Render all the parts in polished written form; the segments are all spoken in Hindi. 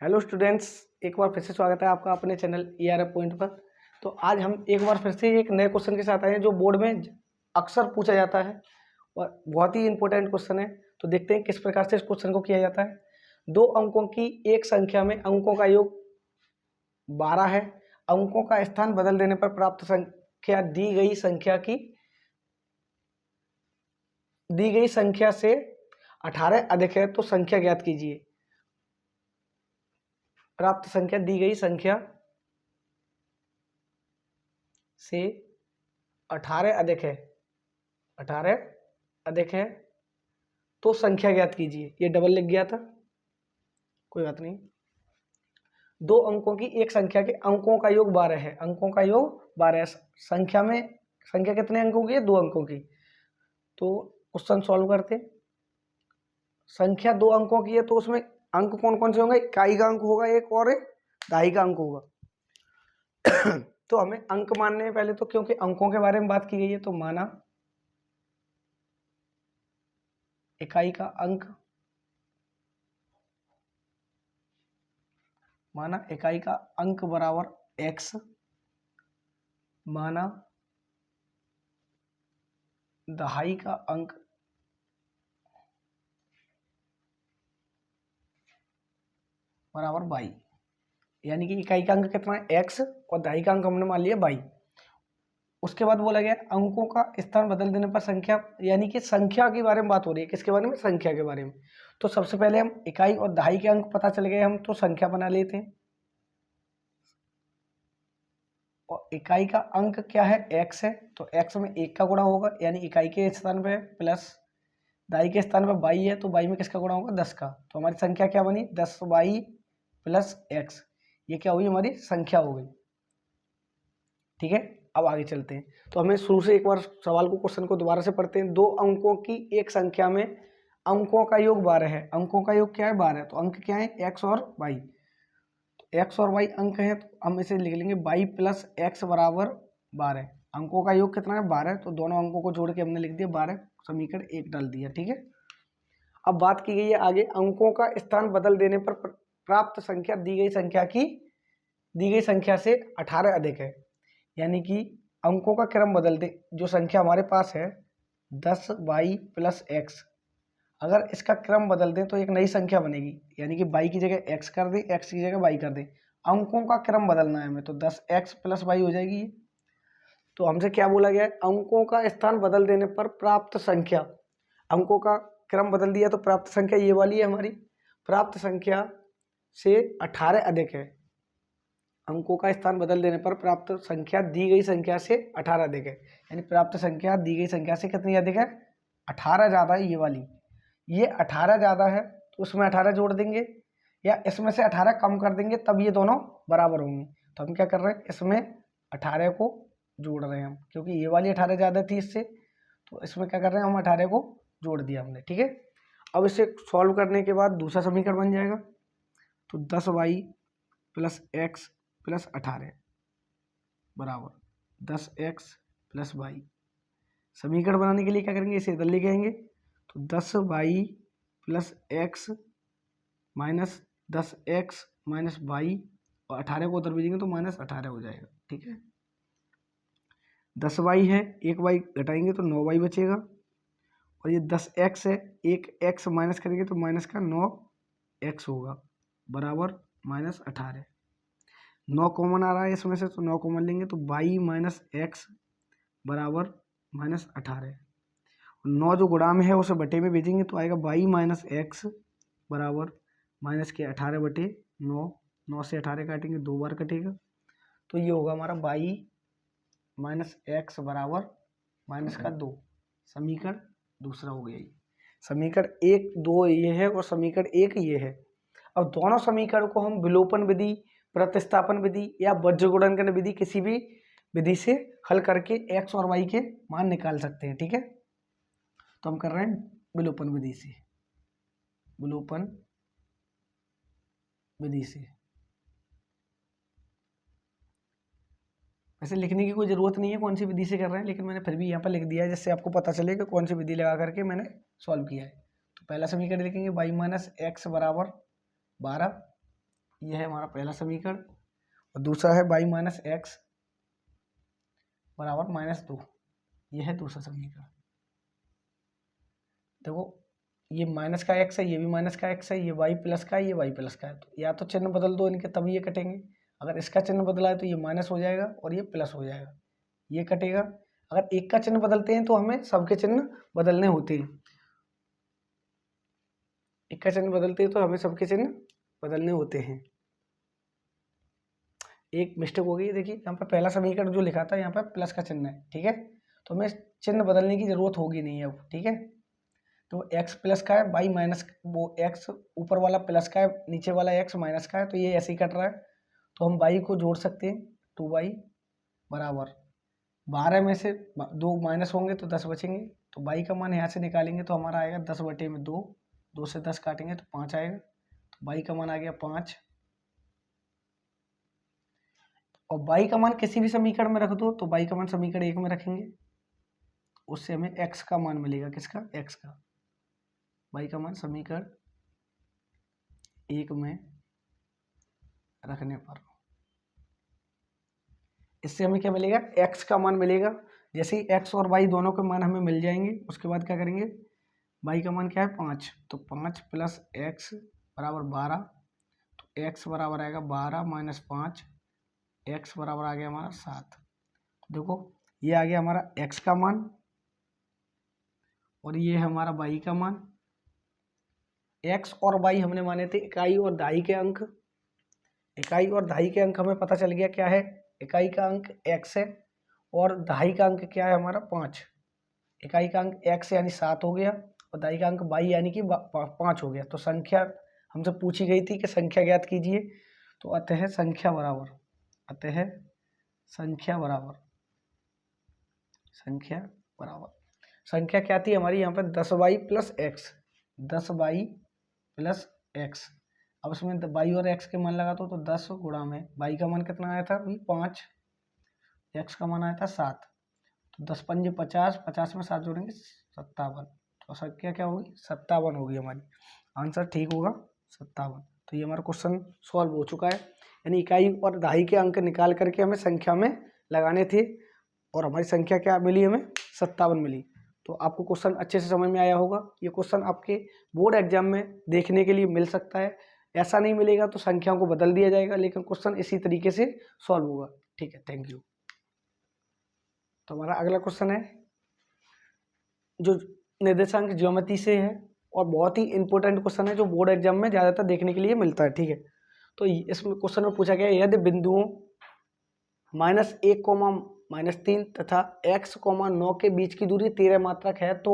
हेलो स्टूडेंट्स, एक बार फिर से स्वागत है आपका अपने चैनल ERF पॉइंट पर। तो आज हम एक बार फिर से एक नए क्वेश्चन के साथ आए हैं जो बोर्ड में अक्सर पूछा जाता है और बहुत ही इंपॉर्टेंट क्वेश्चन है। तो देखते हैं किस प्रकार से इस क्वेश्चन को किया जाता है। दो अंकों की एक संख्या में अंकों का योग 12 है। अंकों का स्थान बदल देने पर प्राप्त संख्या दी गई संख्या से 18 अधिक है तो संख्या ज्ञात कीजिए। प्राप्त संख्या दी गई संख्या से 18 अधिक है तो संख्या ज्ञात कीजिए। ये डबल लिख गया था, कोई बात नहीं। दो अंकों की एक संख्या के अंकों का योग 12 है। अंकों का योग 12 है। संख्या कितने अंकों की है? 2 अंकों की। तो क्वेश्चन सॉल्व करते। संख्या 2 अंकों की है तो उसमें अंक कौन कौन से होंगे? इकाई का अंक होगा एक और एक दहाई का अंक होगा। तो हमें अंक मानने हैं पहले तो, क्योंकि अंकों के बारे में बात की गई है। तो माना इकाई का अंक, माना इकाई का अंक बराबर x, माना दहाई का अंक बराबर y। यानी कि इकाई का अंक कितना है? x और दहाई का अंक हमने मान लिया y। उसके बाद बोला गया अंकों का स्थान बदल देने पर संख्या, यानी कि संख्या के बारे में बात हो रही है। किसके बारे में? संख्या के बारे में। तो सबसे पहले हम इकाई और दहाई के अंक पता चल गए, हम तो संख्या बना लेते हैं। और इकाई का अंक क्या है? x है, तो x में 1 का गुणा होगा, यानी इकाई के स्थान पे, प्लस दहाई के स्थान पे y है तो y में किसका गुणा होगा? 10 का। तो हमारी संख्या क्या बनी? 10y plus x। ये क्या हुई? हमारी संख्या हो गई। ठीक है, अब आगे चलते हैं। तो हमें शुरू से एक बार सवाल को, क्वेश्चन को दोबारा से पढ़ते हैं। दो अंकों की एक संख्या में अंकों का योग 12 है। अंकों का योग क्या है? 12। तो अंक क्या है? x और y। तो x और y अंक है तो हम इसे लिख लेंगे y प्लस x बराबर 12। अंकों का योग कितना है? 12। तो दोनों अंकों को जोड़ के हमने लिख दिया 12, समीकरण 1 डाल दिया। ठीक है, अब बात की गई है आगे, अंकों का स्थान बदल देने पर प्राप्त संख्या दी गई संख्या से 18 अधिक है। यानी कि अंकों का क्रम बदल दे। जो संख्या हमारे पास है 10y प्लस x, अगर इसका क्रम बदल दें तो एक नई संख्या बनेगी। यानी कि y की जगह x कर दें, x की जगह y कर दें। अंकों का क्रम बदलना है हमें, तो 10x प्लस y हो जाएगी ये। तो हमसे क्या बोला गया है? अंकों का स्थान बदल देने पर प्राप्त संख्या, अंकों का क्रम बदल दिया तो प्राप्त संख्या ये वाली है हमारी। प्राप्त संख्या से 18 अधिक है। अंकों का स्थान बदल देने पर प्राप्त संख्या दी गई संख्या से 18 अधिक है। यानी प्राप्त संख्या दी गई संख्या से कितनी अधिक है? 18 ज़्यादा है। ये वाली, ये 18 ज़्यादा है तो उसमें 18 जोड़ देंगे, या इसमें से 18 कम कर देंगे, तब ये दोनों बराबर होंगे। तो हम क्या कर रहे हैं? इसमें 18 को जोड़ रहे हैं हम, क्योंकि ये वाली 18 ज़्यादा थी इससे। तो इसमें क्या कर रहे हैं? हम 18 को जोड़ दिया हमने। ठीक है, अब इसे सॉल्व करने के बाद दूसरा समीकरण बन जाएगा। तो 10y प्लस x प्लस 18 बराबर 10x प्लस y। समीकरण बनाने के लिए क्या करेंगे? इसे इधर ले जाएंगे। तो 10y plus x minus 10x minus y, और 18 को उधर भेजेंगे तो माइनस 18 हो जाएगा। ठीक है, 10y है, एक y घटाएंगे तो 9y बचेगा, और ये 10x है, एक x माइनस करेंगे तो माइनस का 9x होगा, बराबर माइनस 18। 9 कॉमन आ रहा है इसमें से, तो 9 कॉमन लेंगे तो y माइनस x बराबर माइनस 18। 9 जो गुणा में है उसे बटे में भेजेंगे तो आएगा y माइनस x बराबर माइनस के 18 बटे 9। 9 से 18 काटेंगे, 2 बार कटेगा, तो ये होगा हमारा y माइनस x बराबर माइनस का 2। समीकरण दूसरा हो गया। ये समीकरण 1, 2 ये है और समीकरण 1 ये है। अब दोनों समीकरण को हम विलोपन विधि, प्रतिस्थापन विधि या वज्रगुणनखंड विधि, किसी भी विधि से हल करके x और y के मान निकाल सकते हैं। ठीक है, तो हम कर रहे हैं विलोपन विधि से। विलोपन विधि से वैसे लिखने की कोई ज़रूरत नहीं है कौन सी विधि से कर रहे हैं, लेकिन मैंने फिर भी यहाँ पर लिख दिया है जिससे आपको पता चले कि कौन सी विधि लगा करके मैंने सॉल्व किया है। तो पहला समीकरण लिखेंगे y माइनस एक्स बराबर 12, यह है हमारा पहला समीकरण और दूसरा है y माइनस एक्स बराबर -2। यह है दूसरा समीकरण। देखो ये माइनस का x है, ये भी माइनस का x है, ये y प्लस का है, ये y प्लस का है। तो या तो चिन्ह बदल दो इनके तभी ये कटेंगे। अगर इसका चिन्ह बदला है तो ये माइनस हो जाएगा और ये प्लस हो जाएगा, ये कटेगा। अगर एक का चिन्ह बदलते हैं तो हमें सबके चिन्ह बदलने होते हैं। एक का चिन्ह बदलते हैं तो हमें सबके चिन्ह बदलने होते हैं। एक मिस्टेक हो गई, देखिए यहाँ पर पहला समीकरण जो लिखा था यहाँ पर प्लस का चिन्ह है, ठीक है। तो हमें चिन्ह बदलने की जरूरत होगी नहीं अब, ठीक है। तो x प्लस का है, y माइनस, वो x ऊपर वाला प्लस का है, नीचे वाला x माइनस का है, तो ये ऐसे ही कट रहा है। तो हम y को जोड़ सकते हैं, 2y बराबर 12 में से 2 माइनस होंगे तो 10 बचेंगे। तो y का मान यहाँ से निकालेंगे तो हमारा आएगा 10/2, 2 से 10 काटेंगे तो 5 आएगा। तो y का मान आ गया 5। और y का मान किसी भी समीकरण में रख दो तो y का मान समीकरण 1 में रखेंगे, उससे हमें x का मान मिलेगा। किसका? x का। y का मान समीकरण 1 में रखने पर इससे हमें क्या मिलेगा? x का मान मिलेगा। जैसे ही x और y दोनों के मान हमें मिल जाएंगे उसके बाद क्या करेंगे? y का मान क्या है? 5। तो 5 प्लस x बराबर 12। तो x बराबर आएगा 12 माइनस 5, x बराबर आ गया हमारा 7। देखो ये आ गया हमारा x का मान और ये है हमारा y का मान। x और y हमने माने थे इकाई और दहाई के अंक। इकाई और दहाई के अंक हमें पता चल गया क्या है। इकाई का अंक x है और दहाई का अंक क्या है हमारा? 5। इकाई का अंक x यानी 7 हो गया और दहाई का अंक y यानी कि 5 हो गया। तो संख्या हमसे पूछी गई थी कि संख्या ज्ञात कीजिए। तो अतः संख्या बराबर, अतः संख्या बराबर, संख्या बराबर, संख्या क्या थी हमारी यहाँ पर? 10y plus x, 10y plus x. अब इसमें y और x के मान लगा तो 10 गुणा में y का मान कितना आया था अभी? 5, x का मान आया था 7। तो 10 पंजे 50, 50 में 7 जोड़ेंगे 57। तो संख्या क्या होगी? 57 होगी हमारी। आंसर ठीक होगा 57। तो ये हमारा क्वेश्चन सॉल्व हो चुका है। यानी इकाई और दहाई के अंक निकाल करके हमें संख्या में लगाने थे और हमारी संख्या क्या मिली? हमें 57 मिली। तो आपको क्वेश्चन अच्छे से समझ में आया होगा। ये क्वेश्चन आपके बोर्ड एग्जाम में देखने के लिए मिल सकता है। ऐसा नहीं मिलेगा तो संख्याओं को बदल दिया जाएगा, लेकिन क्वेश्चन इसी तरीके से सॉल्व होगा। ठीक है, थैंक यू। तो हमारा अगला क्वेश्चन है जो निर्देशांक ज्योमेट्री से है और बहुत ही इंपॉर्टेंट क्वेश्चन है जो बोर्ड एग्जाम में ज़्यादातर देखने के लिए मिलता है। ठीक है, तो इसमें क्वेश्चन में पूछा गया यदि बिंदुओं -1, -3 तथा x, 9 के बीच की दूरी 13 मात्रक है तो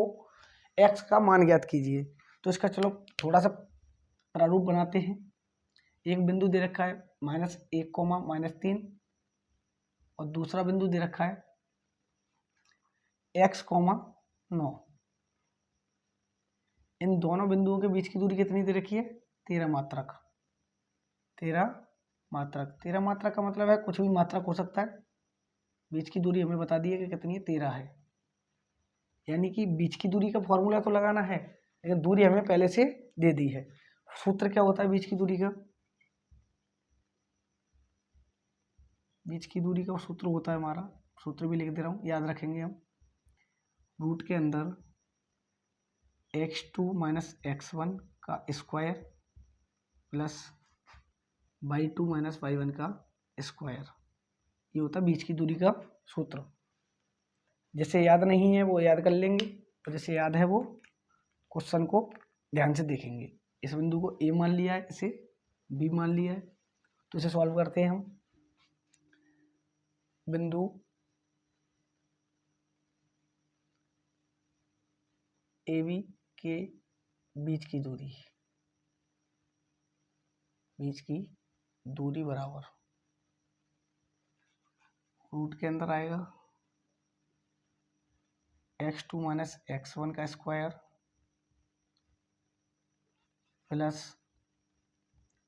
x का मान ज्ञात कीजिए। तो इसका चलो थोड़ा सा प्रारूप बनाते हैं। एक बिंदु दे रखा है -1, -3 और दूसरा बिंदु दे रखा है x, 9। इन दोनों बिंदुओं के बीच की दूरी कितनी दे रखी है? 13 मात्रक। 13 मात्रक, 13 मात्रक का मतलब है कुछ भी मात्रक हो सकता है। बीच की दूरी हमें बता दी है कि कितनी है? 13 है। यानी कि बीच की दूरी का फॉर्मूला तो लगाना है, लेकिन दूरी हमें पहले से दे दी है। सूत्र क्या होता है बीच की दूरी का? बीच की दूरी का सूत्र होता है हमारा, सूत्र भी लिख दे रहा हूँ, याद रखेंगे हम। रूट के अंदर x2 - x1 का स्क्वायर प्लस y2 - y1 का स्क्वायर, ये होता है बीच की दूरी का सूत्र। जैसे याद नहीं है वो याद कर लेंगे, तो जैसे याद है वो क्वेश्चन को ध्यान से देखेंगे। इस बिंदु को A मान लिया है, इसे B मान लिया है, तो इसे सॉल्व करते हैं हम। बिंदु AB के बीच की दूरी बराबर रूट के अंदर आएगा x2 - x1 का स्क्वायर प्लस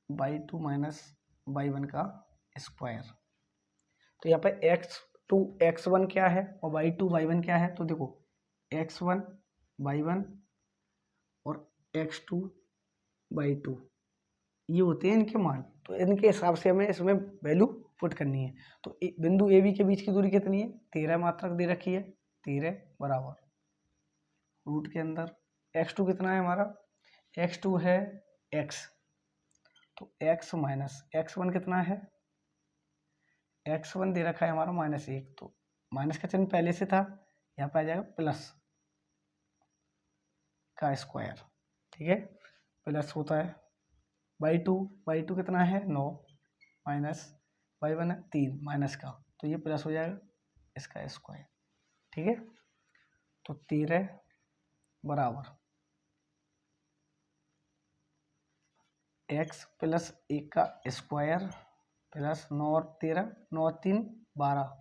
y2 - y1 का स्क्वायर। तो यहाँ पे x2 x1 क्या है और y2 y1 क्या है? तो देखो x1 y1 और x2 y2 ये होते हैं इनके मान। तो तो इनके हिसाब से हमें इसमें वैल्यू पुट करनी है। तो बिंदु ए बी के बीच की दूरी कितनी है, 13 मात्रक दे रखी है, 13 बराबर रूट के अंदर x2 कितना है हमारा, x2 है x, तो x माइनस x1 कितना है, x1 दे रखा है हमारा -1, तो माइनस का चिन्ह पहले से था, यहाँ पे आ जाएगा प्लस का स्क्वायर, ठीक है, प्लस होता है y2 कितना है 9 माइनस y1 है 3 माइनस का, तो ये प्लस हो जाएगा इसका स्क्वायर, ठीक है। तो 13 बराबर x प्लस 1 का स्क्वायर प्लस 9 और 13, 9 और 3 12,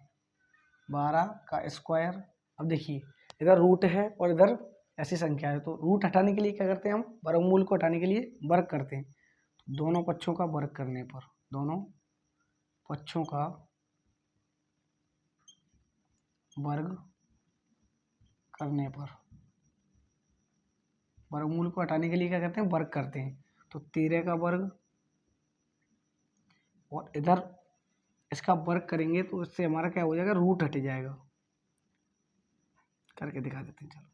12 का स्क्वायर। अब देखिए इधर रूट है और इधर ऐसी संख्या है, तो रूट हटाने के लिए क्या करते हैं हम, वर्गमूल को हटाने के लिए वर्ग करते हैं। दोनों पक्षों का वर्ग करने पर, दोनों पक्षों का वर्ग करने पर, वर्गमूल को हटाने के लिए क्या करते हैं, वर्ग करते हैं। तो 13 का वर्ग और इधर इसका वर्ग करेंगे तो इससे हमारा क्या हो जाएगा, रूट हट जाएगा। करके दिखा देते हैं, चलो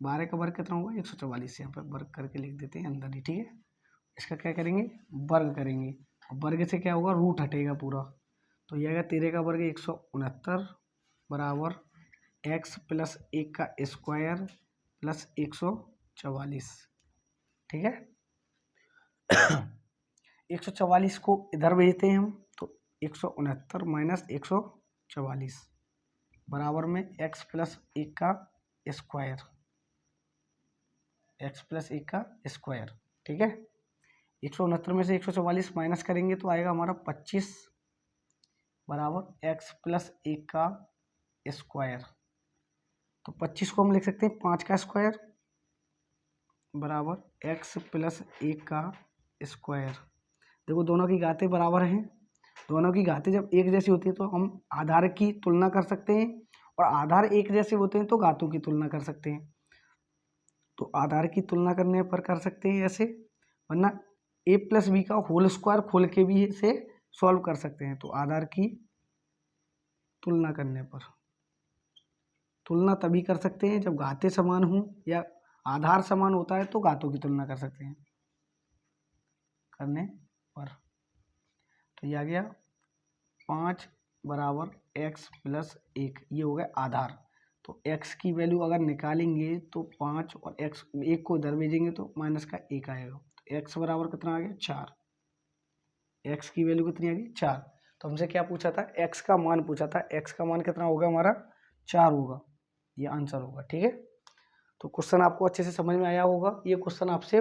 12 का वर्ग कितना होगा 144, यहाँ पर वर्ग करके लिख देते हैं अंदर ही, ठीक है। इसका क्या करेंगे, वर्ग करेंगे, वर्ग से क्या होगा, रूट हटेगा पूरा, तो यह आएगा 13 का वर्ग 169 बराबर x प्लस 1 का स्क्वायर प्लस 144, ठीक है। 144 को इधर भेजते हैं हम, तो 169 माइनस 144 बराबर में x प्लस 1 का स्क्वायर, x प्लस 1 का स्क्वायर, ठीक है। 169 में से 144 माइनस करेंगे तो आएगा हमारा 25 बराबर x प्लस 1 का स्क्वायर, तो 25 को हम लिख सकते हैं 5 का स्क्वायर बराबर x प्लस 1 का स्क्वायर। देखो दोनों की घातें बराबर हैं, दोनों की घातें जब एक जैसी होती है तो हम आधार की तुलना कर सकते हैं, और आधार एक जैसे होते हैं तो घातों की तुलना कर सकते हैं। तो आधार की तुलना करने पर कर सकते हैं ऐसे, वरना a प्लस बी का होल स्क्वायर खोल के भी इसे सॉल्व कर सकते हैं। तो आधार की तुलना करने पर, तुलना तभी कर सकते हैं जब घातें समान हों, या आधार समान होता है तो घातों की तुलना कर सकते हैं करने पर। तो ये आ गया 5 बराबर x प्लस 1, ये हो गया आधार। तो x की वैल्यू अगर निकालेंगे तो 5 और x 1 को इधर भेजेंगे तो माइनस का 1 आएगा, तो x बराबर कितना आ गया 4, x की वैल्यू कितनी आ गई 4। तो हमसे क्या पूछा था, x का मान पूछा था, x का मान कितना होगा हमारा 4 होगा, ये आंसर होगा, ठीक है। तो क्वेश्चन आपको अच्छे से समझ में आया होगा। ये क्वेश्चन आपसे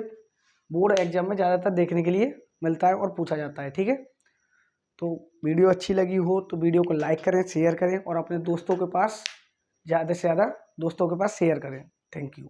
बोर्ड एग्जाम में ज़्यादातर देखने के लिए मिलता है और पूछा जाता है, ठीक है। तो वीडियो अच्छी लगी हो तो वीडियो को लाइक करें, शेयर करें और अपने दोस्तों के पास ज़्यादा से ज़्यादा दोस्तों के पास शेयर करें। Thank you.